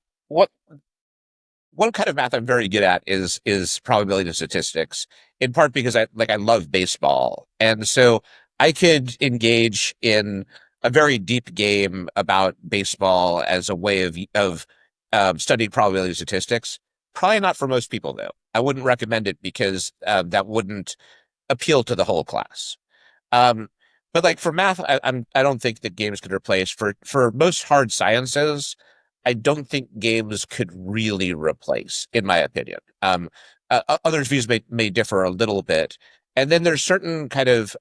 kind of math I'm very good at is probability and statistics, in part because I love baseball. And so I could engage in a very deep game about baseball as a way of studying probability and statistics. Probably not for most people, though. I wouldn't recommend it because that wouldn't appeal to the whole class. But like for math, I don't think that games could replace. For most hard sciences, I don't think games could really replace, in my opinion. Others' views may differ a little bit. And then there's certain kind of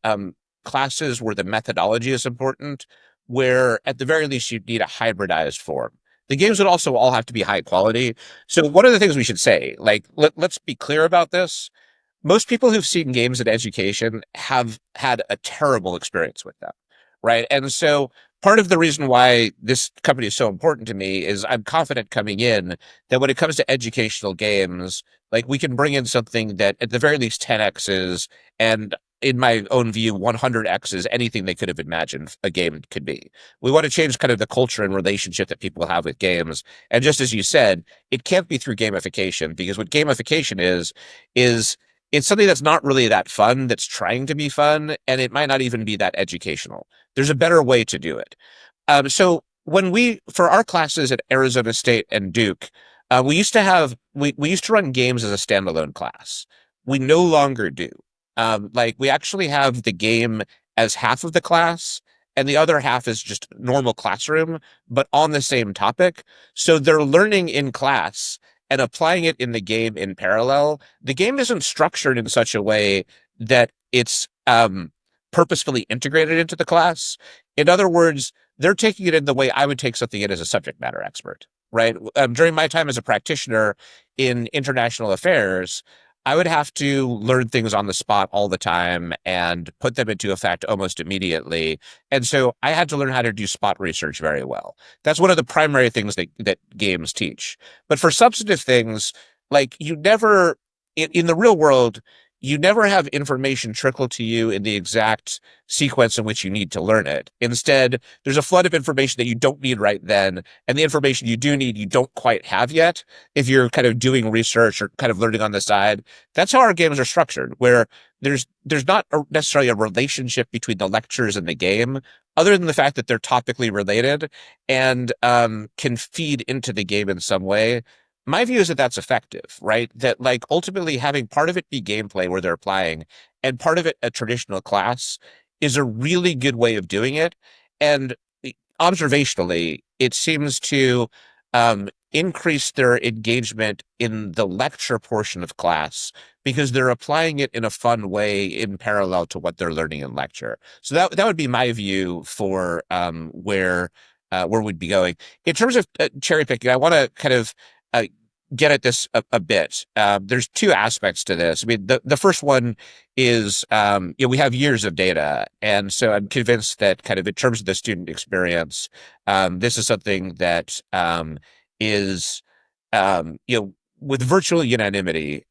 classes where the methodology is important, where at the very least you need a hybridized form. The games would also all have to be high quality. So one of the things we should say, like, let's be clear about this. Most people who've seen games in education have had a terrible experience with them, right? And so part of the reason why this company is so important to me is I'm confident coming in that when it comes to educational games, like we can bring in something that at the very least 10x's and in my own view, 100x's anything they could have imagined a game could be. We want to change kind of the culture and relationship that people have with games. And just as you said, it can't be through gamification, because what gamification is it's something that's not really that fun, that's trying to be fun, and it might not even be that educational. There's a better way to do it. So for our classes at Arizona State and Duke, we used to run games as a standalone class. We no longer do. Like, we actually have the game as half of the class, and the other half is just normal classroom, but on the same topic. So they're learning in class and applying it in the game in parallel. The game isn't structured in such a way that it's purposefully integrated into the class. In other words, they're taking it in the way I would take something in as a subject matter expert, right? During my time as a practitioner in international affairs, I would have to learn things on the spot all the time and put them into effect almost immediately. And so I had to learn how to do spot research very well. That's one of the primary things that games teach. But for substantive things, like, in the real world, you never have information trickle to you in the exact sequence in which you need to learn it. Instead, there's a flood of information that you don't need right then, and the information you do need, you don't quite have yet if you're kind of doing research or kind of learning on the side. That's how our games are structured, where there's not necessarily a relationship between the lectures and the game, other than the fact that they're topically related and can feed into the game in some way. My view is that that's effective, right? That, like, ultimately having part of it be gameplay where they're applying and part of it a traditional class is a really good way of doing it. And observationally, it seems to increase their engagement in the lecture portion of class because they're applying it in a fun way in parallel to what they're learning in lecture. So that would be my view for where we'd be going. In terms of cherry picking, I want to kind of get at this a bit. There's two aspects to this. I mean, the first one is, we have years of data. And so I'm convinced that kind of in terms of the student experience, this is something that is, with virtual unanimity,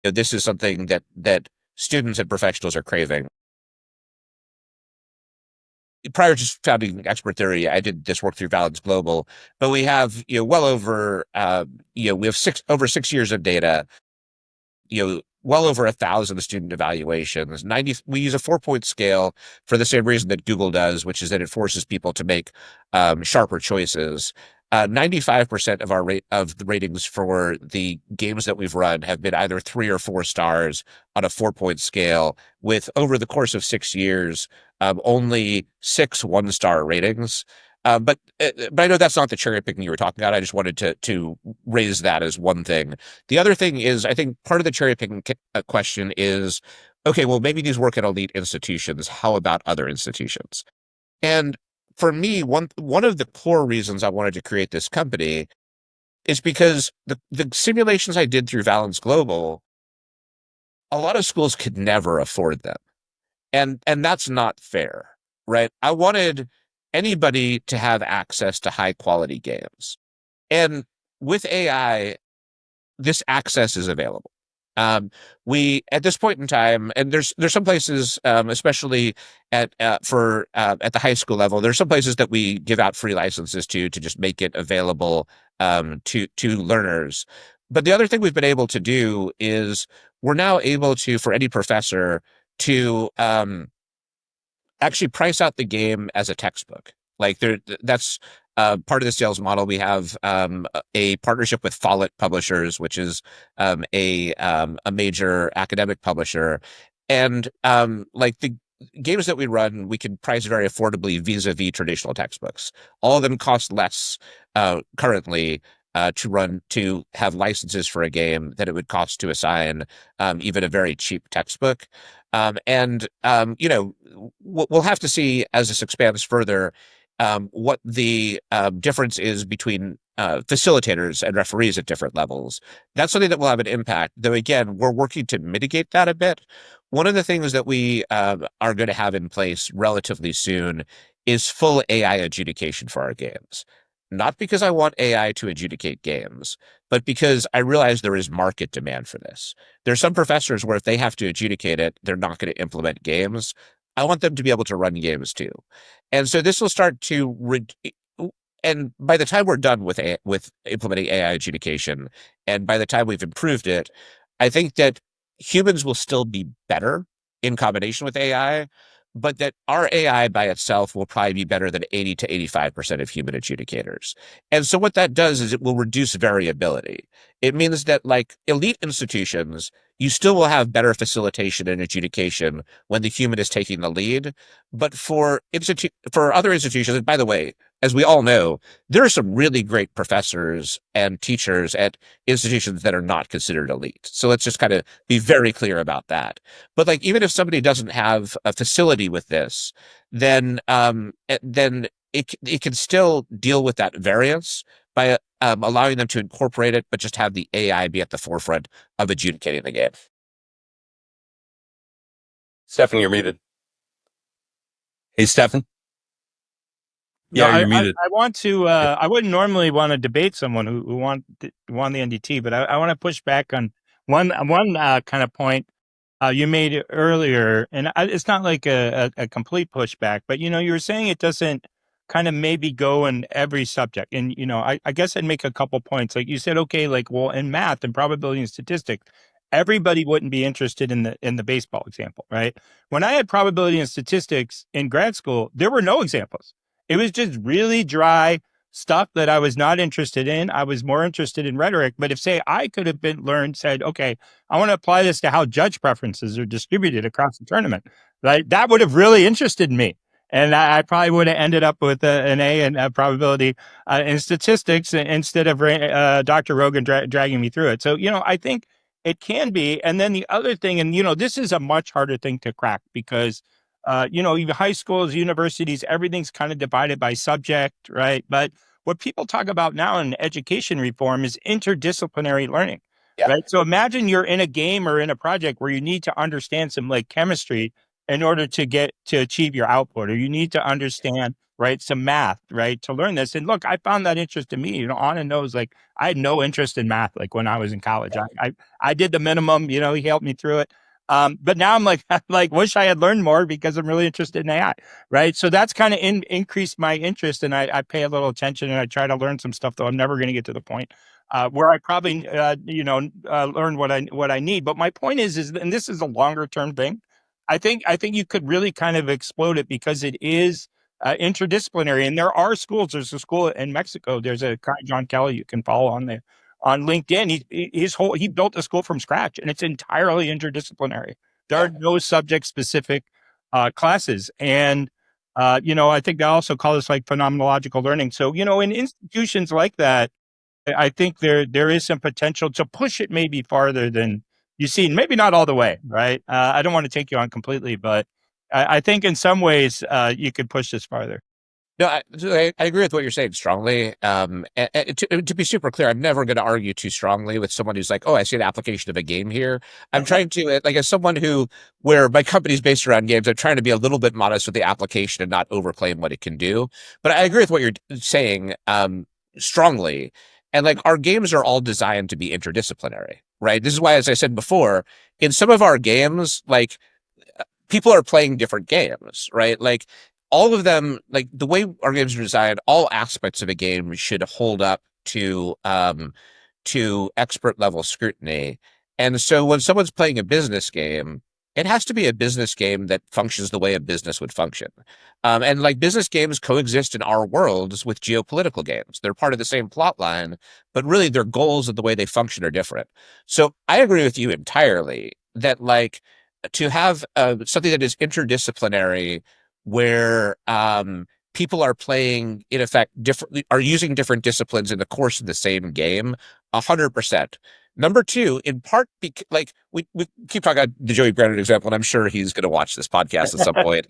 this is something that students and professionals are craving. Prior to founding ExpertTheory, I did this work through Valence Global, but we have, well over, we have over 6 years of data, well over 1,000 student evaluations. We use a 4-point scale for the same reason that Google does, which is that it forces people to make sharper choices. 95% of the ratings for the games that we've run have been either 3 or 4 stars on a 4-point scale, with, over the course of 6 years, only 6 1-star ratings. But I know that's not the cherry picking you were talking about. I just wanted to raise that as one thing. The other thing is, I think part of the cherry picking question is, okay, well, maybe these work at elite institutions. How about other institutions? And for me, one of the core reasons I wanted to create this company is because the simulations I did through Valence Global, a lot of schools could never afford them. And that's not fair, right? I wanted anybody to have access to high quality games. And with AI, this access is available. We, at this point in time, and there's some places, especially at the high school level, there's some places that we give out free licenses to just make it available to learners. But the other thing we've been able to do is we're now able to, for any professor, to actually price out the game as a textbook. Like, that's part of the sales model. We have a partnership with Follett Publishers, which is a major academic publisher, and like, the games that we run, we can price very affordably vis-a-vis traditional textbooks. All of them cost less currently to have licenses for a game than it would cost to assign even a very cheap textbook. And we'll have to see as this expands further what the difference is between facilitators and referees at different levels. That's something that will have an impact, though, again, we're working to mitigate that a bit. One of the things that we are going to have in place relatively soon is full AI adjudication for our games. not because I want AI to adjudicate games, but because I realize there is market demand for this. There's some professors where if they have to adjudicate it, they're not going to implement games. I want them to be able to run games too. And so this will start to and by the time we're done with with implementing AI adjudication, and by the time we've improved it, I think that humans will still be better in combination with AI, but that our AI by itself will probably be better than 80 to 85% of human adjudicators. And so what that does is it will reduce variability. It means that like elite institutions, you still will have better facilitation and adjudication when the human is taking the lead. But for other institutions, and by the way, as we all know, there are some really great professors and teachers at institutions that are not considered elite. So let's just kind of be very clear about that. But like, even if somebody doesn't have a facility with this, then it can still deal with that variance by allowing them to incorporate it, but just have the AI be at the forefront of adjudicating the game. Stefan, you're muted. Hey, Stefan. No, Yeah, you're muted. I want to. I wouldn't normally want to debate someone who won the NDT, but I want to push back on one kind of point you made earlier, and it's not like a complete pushback, but you were saying it doesn't kind of maybe go in every subject, and I guess I'd make a couple points. Like you said, okay, like well, in math and probability and statistics, everybody wouldn't be interested in the baseball example, right? When I had probability and statistics in grad school, there were no examples. It was just really dry stuff that I was not interested in. I was more interested in rhetoric. But if, say, I could have said, okay, I want to apply this to how judge preferences are distributed across the tournament, right? That would have really interested me. And I probably would have ended up with an A in probability in statistics instead of Dr. Rogan dragging me through it. So, I think it can be. And then the other thing, and, this is a much harder thing to crack because even high schools, universities, everything's kind of divided by subject, right? But what people talk about now in education reform is interdisciplinary learning, Yeah. right? So imagine you're in a game or in a project where you need to understand some like chemistry in order to achieve your output, or you need to understand, right, some math, right, to learn this. And look, I found that interest in me, Anna knows, like I had no interest in math, like when I was in college. I did the minimum, he helped me through it. But now I'm like, wish I had learned more because I'm really interested in AI, right? So that's kind of increased my interest, and I pay a little attention and I try to learn some stuff. Though I'm never going to get to the point where I probably, learn what I need. But my point is, and this is a longer term thing. I think you could really kind of explode it because it is interdisciplinary, and there are schools. There's a school in Mexico. There's a guy, John Kelly, you can follow on LinkedIn. He built a school from scratch, and it's entirely interdisciplinary. There are no subject specific classes, and I think they also call this like phenomenological learning. So in institutions like that, I think there is some potential to push it maybe farther than you see, maybe not all the way, right? I don't want to take you on completely, but I think in some ways you could push this farther. No, I agree with what you're saying strongly. And to be super clear, I'm never going to argue too strongly with someone who's like, "Oh, I see an application of a game here." I'm trying to, like, as someone where my company's based around games, I'm trying to be a little bit modest with the application and not overclaim what it can do. But I agree with what you're saying strongly. And like, our games are all designed to be interdisciplinary, right? This is why, as I said before, in some of our games, like, people are playing different games, right? Like, all of them, like the way our games are designed, all aspects of a game should hold up to expert level scrutiny. And so when someone's playing a business game, it has to be a business game that functions the way a business would function. And like, business games coexist in our worlds with geopolitical games. They're part of the same plot line, but really their goals and the way they function are different. So I agree with you entirely that, like, to have something that is interdisciplinary, where people are playing, in effect, are using different disciplines in the course of the same game, 100%. Number two, in part, like we keep talking about the Joey Granite example, and I'm sure he's going to watch this podcast at some point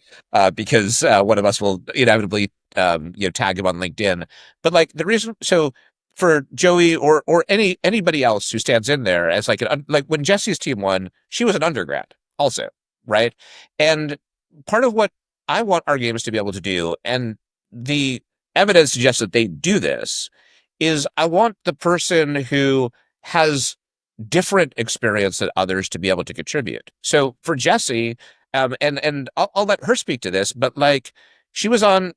because one of us will inevitably tag him on LinkedIn. But like, the reason, so for Joey or anybody else who stands in there as like when Jesse's team won, she was an undergrad also, right? And part of what I want our games to be able to do, and evidence suggests that they do this, is I want the person who has different experience than others to be able to contribute. So for Jessie, and I'll let her speak to this, but like she was on,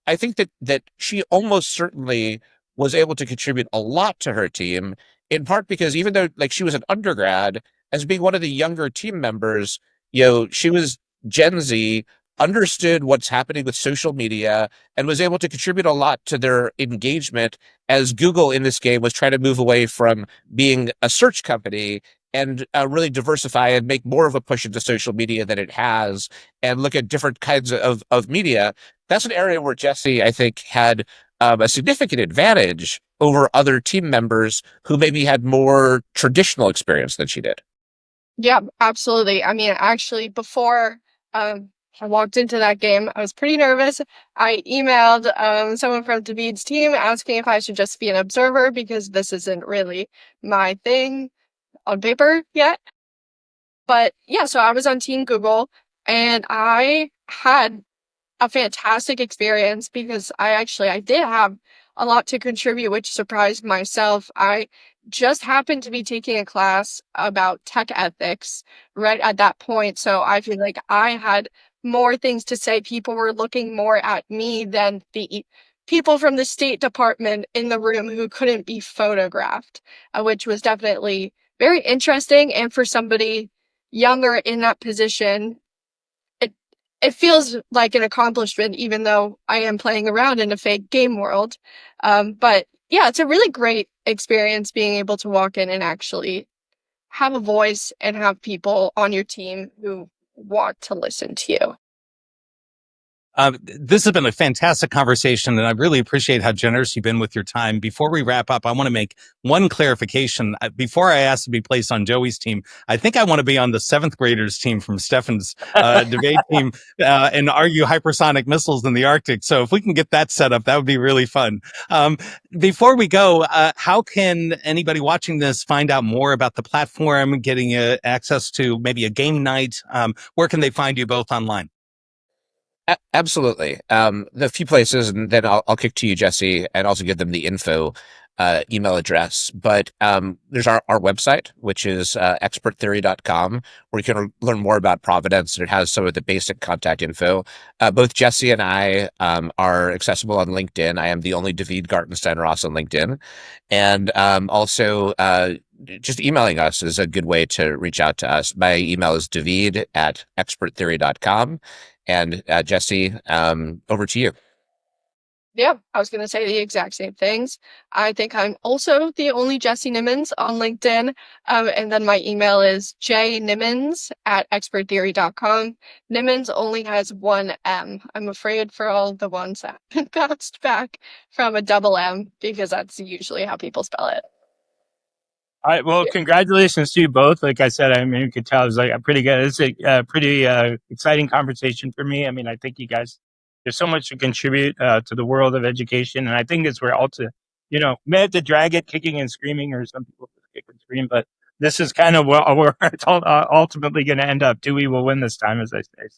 I think that she almost certainly was able to contribute a lot to her team, in part because even though like she was an undergrad, as being one of the younger team members, she was Gen Z, understood what's happening with social media, and was able to contribute a lot to their engagement as Google in this game was trying to move away from being a search company and really diversify and make more of a push into social media than it has, and look at different kinds of media. That's an area where Jessie, I think, had a significant advantage over other team members who maybe had more traditional experience than she did. Yeah, absolutely. I mean, actually, before I walked into that game, I was pretty nervous. I emailed someone from David's team asking if I should just be an observer because this isn't really my thing on paper yet. But yeah, so I was on Team Google and I had a fantastic experience because I did have a lot to contribute, which surprised myself. I just happened to be taking a class about tech ethics right at that point. So I feel like I had more things to say. People were looking more at me than the people from the State Department in the room who couldn't be photographed, which was definitely very interesting. And for somebody younger in that position, it feels like an accomplishment, even though I am playing around in a fake game world. But yeah, it's a really great experience being able to walk in and actually have a voice and have people on your team who want to listen to you. This has been a fantastic conversation, and I really appreciate how generous you've been with your time. Before we wrap up, I want to make one clarification. Before I asked to be placed on Joey's team, I think I want to be on the 7th graders team from Stefan's debate team and argue hypersonic missiles in the Arctic. So if we can get that set up, that would be really fun. Before we go, how can anybody watching this find out more about the platform, getting access to maybe a game night? Where can they find you both online? Absolutely. The few places, and then I'll kick to you, Jessie, and also give them the info email address. But there's our website, which is experttheory.com, where you can learn more about Providence, and it has some of the basic contact info. Both Jessie and I are accessible on LinkedIn. I am the only David Gartenstein Ross on LinkedIn. And also just emailing us is a good way to reach out to us. My email is david@experttheory.com. And Jessie, over to you. Yeah, I was going to say the exact same things. I think I'm also the only Jessie Nimmons on LinkedIn. And then my email is jnimmons@experttheory.com. Nimmons only has one M. I'm afraid for all the ones that bounced back from a double M, because that's usually how people spell it. All right. Well, congratulations to you both. Like I said, I mean, you could tell it was like a pretty good, it's a pretty exciting conversation for me. I mean, I think you guys, there's so much to contribute to the world of education. And I think it's where may have to drag it kicking and screaming, or some people kick and scream, but this is kind of where it's ultimately going to end up. Dewey will win this time, as I say.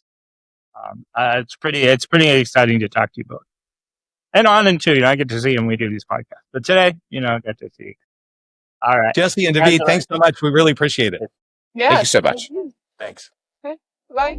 It's pretty exciting to talk to you both. And on and two, I get to see when we do these podcasts. But today, I get to see. All right. Jessie and David, thanks so much. We really appreciate it. Yeah. Thank you so much. Thanks. Okay. Bye.